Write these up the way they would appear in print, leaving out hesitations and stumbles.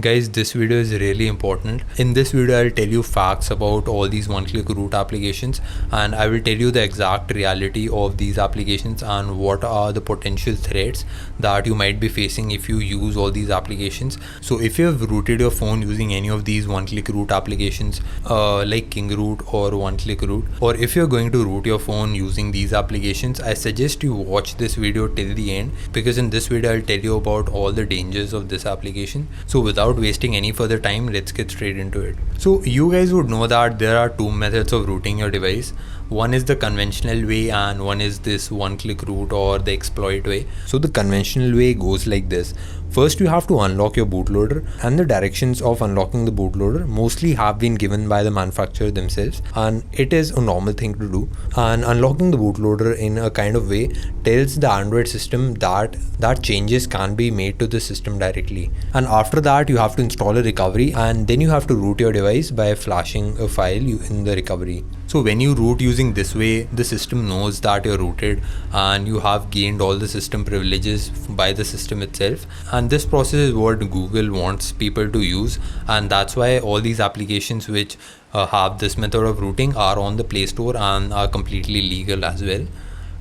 Guys, this video is really important. In this video, I'll tell you facts about all these one-click root applications, and I will tell you the exact reality of these applications and what are the potential threats that you might be facing if you use all these applications. So if you have rooted your phone using any of these one-click root applications like King Root or one-click root, or if you're going to root your phone using these applications, I suggest you watch this video till the end, because in this video I'll tell you about all the dangers of this application. So without wasting any further time, let's get straight into it. So you guys would know that there are two methods of rooting your device. One is the conventional way and one is this one-click root or the exploit way. So the conventional way goes like this. First, you have to unlock your bootloader, and the directions of unlocking the bootloader mostly have been given by the manufacturer themselves, and it is a normal thing to do. And unlocking the bootloader in a kind of way tells the Android system that changes can be made to the system directly. And after that, you have to install a recovery, and then you have to root your device by flashing a file in the recovery. So when you root using this way, the system knows that you're rooted and you have gained all the system privileges by the system itself. And this process is what Google wants people to use, and that's why all these applications which have this method of rooting are on the Play Store and are completely legal as well.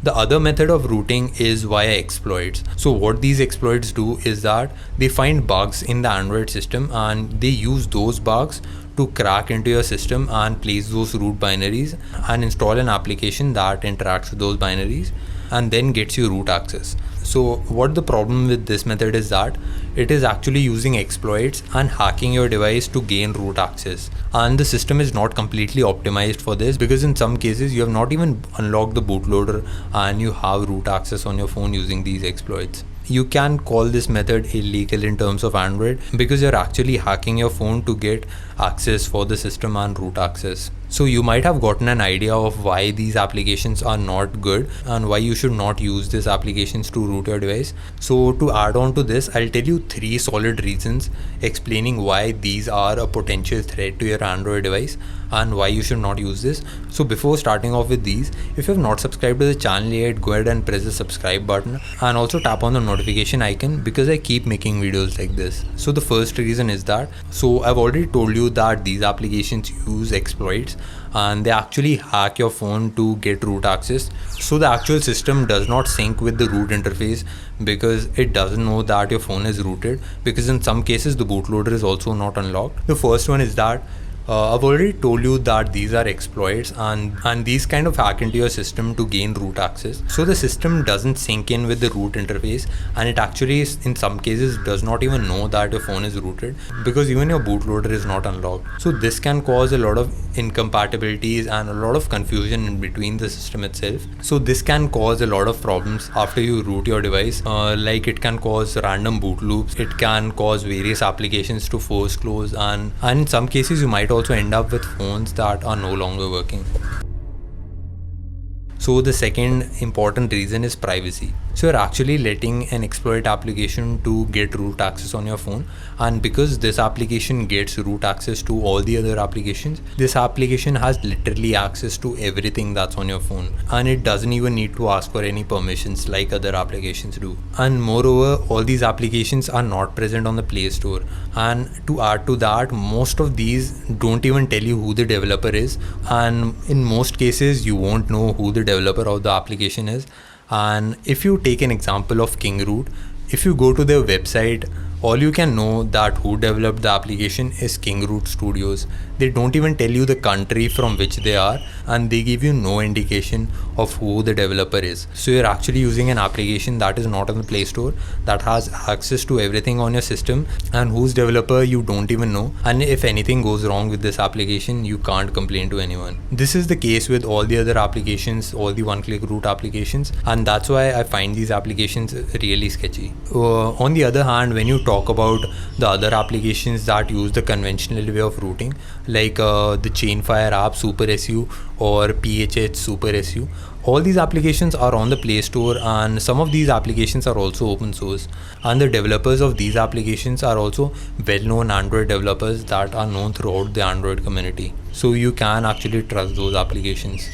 The other method of rooting is via exploits. So what these exploits do is that they find bugs in the Android system and they use those bugs to crack into your system and place those root binaries and install an application that interacts with those binaries and then gets you root access. So what the problem with this method is that it is actually using exploits and hacking your device to gain root access, and the system is not completely optimized for this, because in some cases you have not even unlocked the bootloader and you have root access on your phone using these exploits. You can call this method illegal in terms of Android because you're actually hacking your phone to get access for the system and root access. So you might have gotten an idea of why these applications are not good and why you should not use these applications to root your device. So to add on to this, I'll tell you 3 solid reasons explaining why these are a potential threat to your Android device and why you should not use this. So before starting off with these, if you have not subscribed to the channel yet, go ahead and press the subscribe button and also tap on the notification icon, because I keep making videos like this. So the first reason is that, so I've already told you that these applications use exploits and they actually hack your phone to get root access. So the actual system does not sync with the root interface because it doesn't know that your phone is rooted, because in some cases the bootloader is also not unlocked. The first one is that I've already told you that these are exploits and these kind of hack into your system to gain root access. So the system doesn't sync in with the root interface, and it actually in some cases does not even know that your phone is rooted, because even your bootloader is not unlocked. So this can cause a lot of incompatibilities and a lot of confusion in between the system itself. So this can cause a lot of problems after you root your device, like it can cause random boot loops, it can cause various applications to force close, and in some cases you might also end up with phones that are no longer working. So the second important reason is privacy. So you're actually letting an exploit application to get root access on your phone, and because this application gets root access to all the other applications, this application has literally access to everything that's on your phone, and it doesn't even need to ask for any permissions like other applications do. And moreover, all these applications are not present on the Play Store, and to add to that, most of these don't even tell you who the developer is, and in most cases you won't know who the developer of the application is. And if you take an example of King Root, if you go to their website, all you can know that who developed the application is King Root Studios. They don't even tell you the country from which they are, and they give you no indication of who the developer is. So you're actually using an application that is not on the Play Store, that has access to everything on your system, and whose developer you don't even know. And if anything goes wrong with this application, you can't complain to anyone. This is the case with all the other applications, all the one-click root applications, and that's why I find these applications really sketchy. On the other hand, when you talk about the other applications that use the conventional way of rooting, like the Chainfire app Super SU or PHH Super SU, all these applications are on the Play Store, and some of these applications are also open source, and the developers of these applications are also well-known Android developers that are known throughout the Android community. So you can actually trust those applications.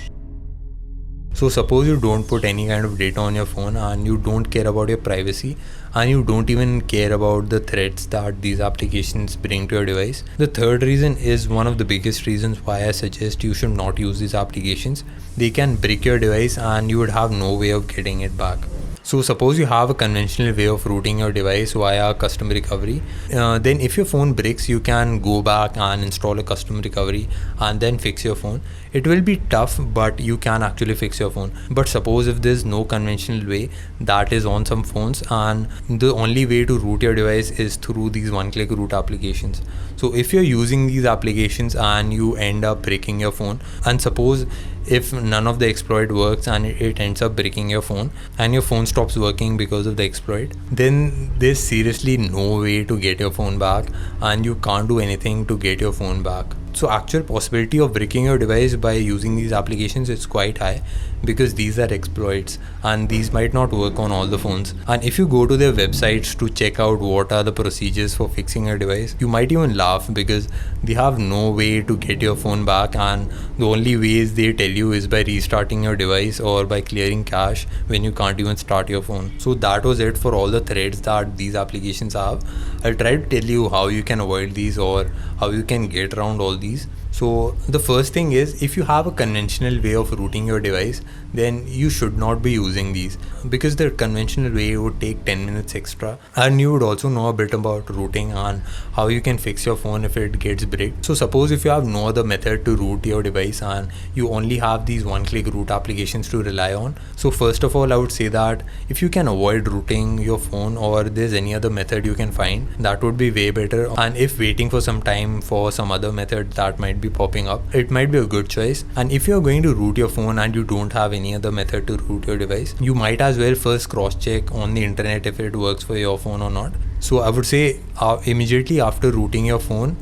So suppose you don't put any kind of data on your phone and you don't care about your privacy and you don't even care about the threats that these applications bring to your device. The third reason is one of the biggest reasons why I suggest you should not use these applications. They can brick your device and you would have no way of getting it back. So suppose you have a conventional way of rooting your device via custom recovery. Then if your phone breaks, you can go back and install a custom recovery and then fix your phone. It will be tough, but you can actually fix your phone. But suppose if there's no conventional way that is on some phones, and the only way to root your device is through these one-click root applications. So if you're using these applications and you end up breaking your phone, and suppose if none of the exploit works and it ends up breaking your phone and your phone stops working because of the exploit, then there's seriously no way to get your phone back and you can't do anything to get your phone back. So actual possibility of breaking your device by using these applications is quite high, because these are exploits and these might not work on all the phones. And if you go to their websites to check out what are the procedures for fixing your device, you might even laugh, because they have no way to get your phone back, and the only ways they tell you is by restarting your device or by clearing cache when you can't even start your phone. So that was it for all the threats that these applications have. I'll try to tell you how you can avoid these or how you can get around all these. So the first thing is, if you have a conventional way of rooting your device, then you should not be using these, because the conventional way would take 10 minutes extra, and you would also know a bit about rooting and how you can fix your phone if it gets bricked. So suppose if you have no other method to root your device and you only have these one-click root applications to rely on, so first of all I would say that if you can avoid rooting your phone, or there's any other method you can find, that would be way better. And if waiting for some time for some other method that might be popping up, it might be a good choice. And if you're going to root your phone and you don't have any other method to root your device, you might as well first cross check on the internet if it works for your phone or not. So I would say immediately after rooting your phone,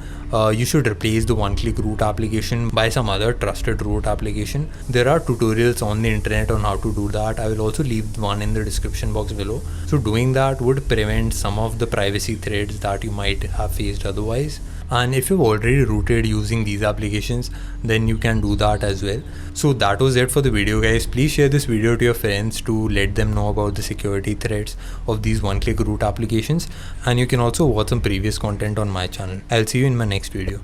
you should replace the one-click root application by some other trusted root application. There are tutorials on the internet on how to do that. I will also leave one in the description box below. So doing that would prevent some of the privacy threats that you might have faced otherwise. And if you've already rooted using these applications, then you can do that as well. So that was it for the video, guys. Please share this video to your friends to let them know about the security threats of these one-click root applications, and you can also watch some previous content on my channel. I'll see you in my next video.